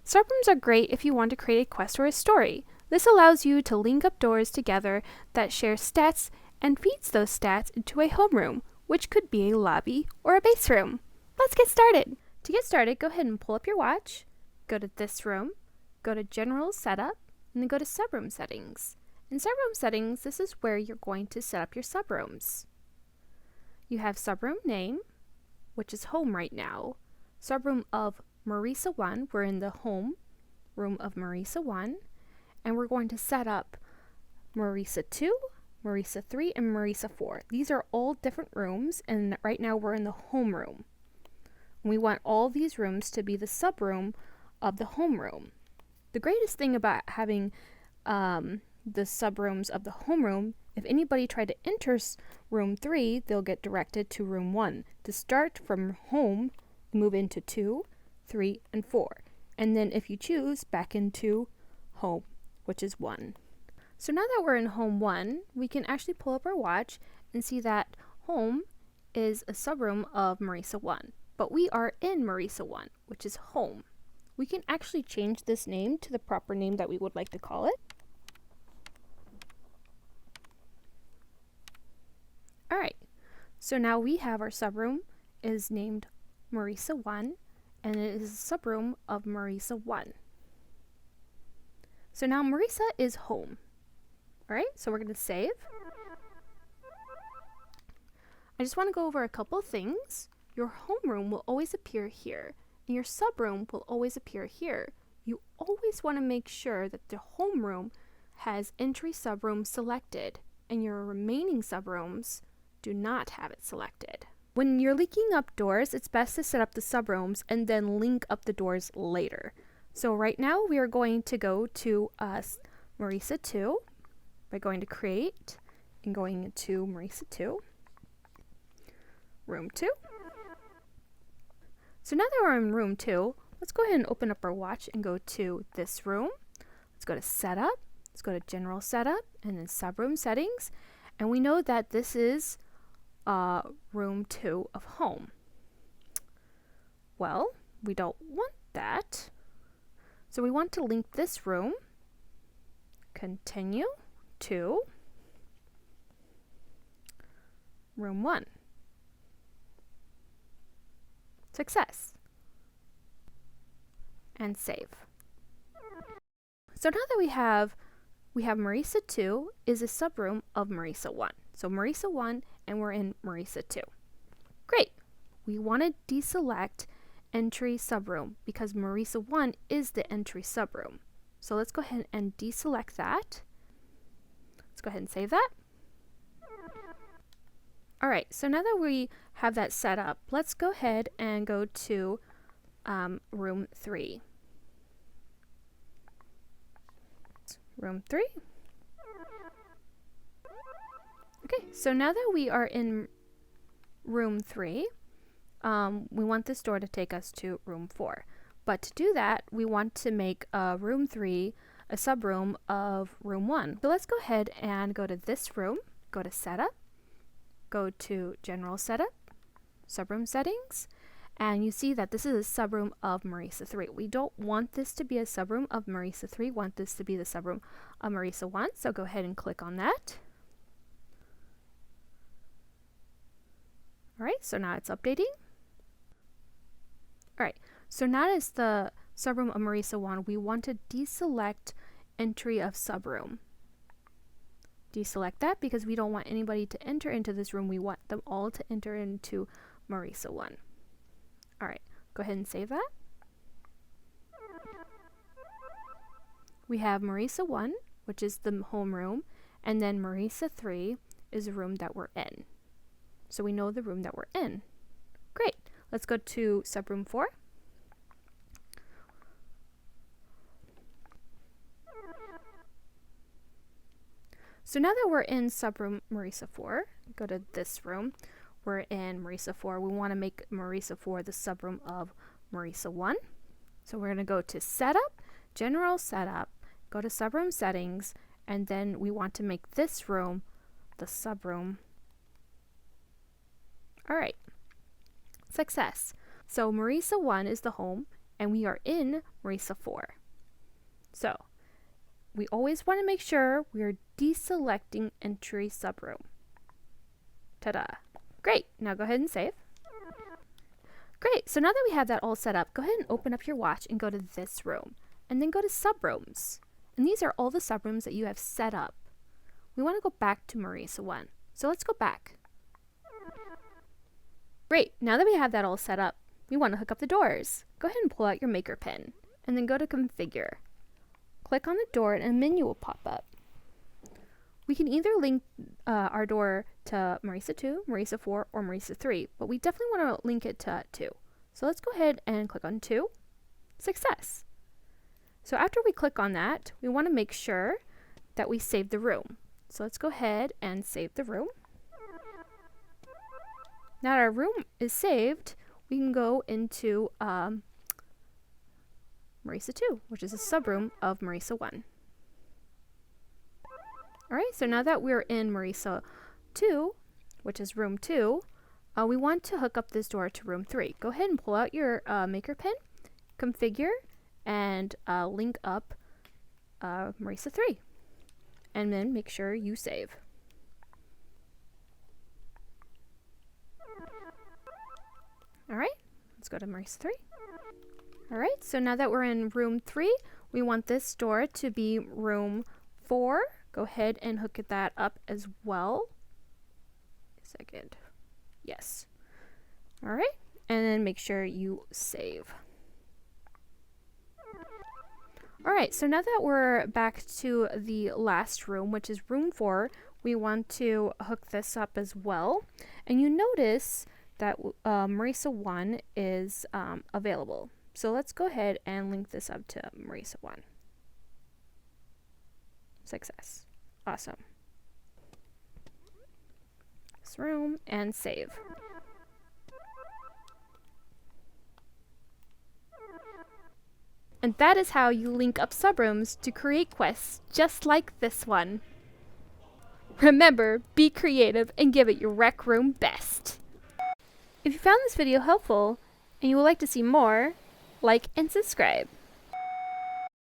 Subrooms are great if you want to create a quest or a story. This allows you to link up doors together that share stats and feeds those stats into a homeroom, which could be a lobby or a base room. Let's get started. To get started, go ahead and pull up your watch, go to this room, go to General Setup, and then go to Subroom Settings. In Subroom Settings, this is where you're going to set up your subrooms. You have subroom name, which is home right now. Subroom of Meriesa 1, we're in the home room of Meriesa 1, and we're going to set up Meriesa 2, Meriesa 3, and Meriesa 4. These are all different rooms, and right now we're in the home room. We want all these rooms to be the subroom of the home room. The greatest thing about having the subrooms of the homeroom, if anybody tried to enter room 3, they'll get directed to room 1. To start from home, move into 2, 3, and 4. And then if you choose, back into home, which is 1. So now that we're in home 1, we can actually pull up our watch and see that home is a subroom of Meriesa 1. But we are in Meriesa 1, which is home. We can actually change this name to the proper name that we would like to call it. Alright, so now we have our subroom is named Meriesa 1, and it is a subroom of Meriesa 1. So now Meriesa is home. Alright, so we're going to save. I just want to go over a couple things. Your homeroom will always appear here, and your subroom will always appear here. You always want to make sure that the homeroom has entry subroom selected, and your remaining subrooms do not have it selected. When you're linking up doors, it's best to set up the subrooms and then link up the doors later. So right now we are going to go to Meriesa 2 by going to Create and going into Meriesa 2, Room 2. So now that we're in Room 2, let's go ahead and open up our watch and go to this room. Let's go to Setup, let's go to General Setup, and then Subroom Settings. And we know that this is room 2 of home. Well, we don't want that. So we want to link this room, continue to room 1. Success. And save. So now that we have Meriesa 2 is a subroom of Meriesa 1. So Meriesa 1, and we're in Meriesa 2. Great. We want to deselect entry subroom because Meriesa 1 is the entry subroom. So let's go ahead and deselect that. Let's go ahead and save that. Alright, so now that we have that set up, let's go ahead and go to room 3. Room 3. Okay, so now that we are in room 3, we want this door to take us to room 4. But to do that, we want to make room 3 a subroom of room 1. So let's go ahead and go to this room, go to Setup, go to General Setup, Subroom Settings, and you see that this is a subroom of Meriesa 3. We don't want this to be a subroom of Meriesa 3, we want this to be the subroom of Meriesa 1, so go ahead and click on that. Alright, so now it's updating. Alright, so now as the subroom of Meriesa 1, we want to deselect entry of subroom. Deselect that because we don't want anybody to enter into this room. We want them all to enter into Meriesa 1. Alright, go ahead and save that. We have Meriesa 1, which is the home room, and then Meriesa 3 is the room that we're in. So we know the room that we're in. Great. Let's go to subroom 4. So now that we're in subroom Meriesa 4, go to this room. We're in Meriesa 4. We want to make Meriesa 4 the subroom of Meriesa 1. So we're going to go to Setup, General Setup, go to Subroom Settings, and then we want to make this room the subroom. Alright. Success. So Meriesa 1 is the home, and we are in Meriesa 4. So we always want to make sure we are deselecting entry subroom. Ta-da! Great, now go ahead and save. Great, so now that we have that all set up, go ahead and open up your watch and go to this room, and then go to Subrooms. And these are all the subrooms that you have set up. We want to go back to Meriesa 1, so let's go back. Great, now that we have that all set up, we want to hook up the doors. Go ahead and pull out your maker pin, and then go to Configure. Click on the door and a menu will pop up. We can either link our door to Meriesa 2, Meriesa 4, or Meriesa 3, but we definitely want to link it to 2. So let's go ahead and click on 2. Success. So after we click on that, we want to make sure that we save the room. So let's go ahead and save the room. Now that our room is saved, we can go into Meriesa 2, which is a subroom of Meriesa 1. Alright, so now that we're in Meriesa 2, which is room 2, we want to hook up this door to room 3. Go ahead and pull out your maker pin, configure, and link up Meriesa 3. And then make sure you save. Alright, let's go to Meriesa 3. Alright, so now that we're in room 3, we want this door to be room 4. Go ahead and hook that up as well. A second. Yes. Alright, and then make sure you save. Alright, so now that we're back to the last room, which is room 4, we want to hook this up as well. And you notice that Meriesa 1 is available. So let's go ahead and link this up to Meriesa 1. Success. Awesome. This room and save. And that is how you link up subrooms to create quests just like this one. Remember, be creative and give it your rec room best. If you found this video helpful and you would like to see more, like and subscribe.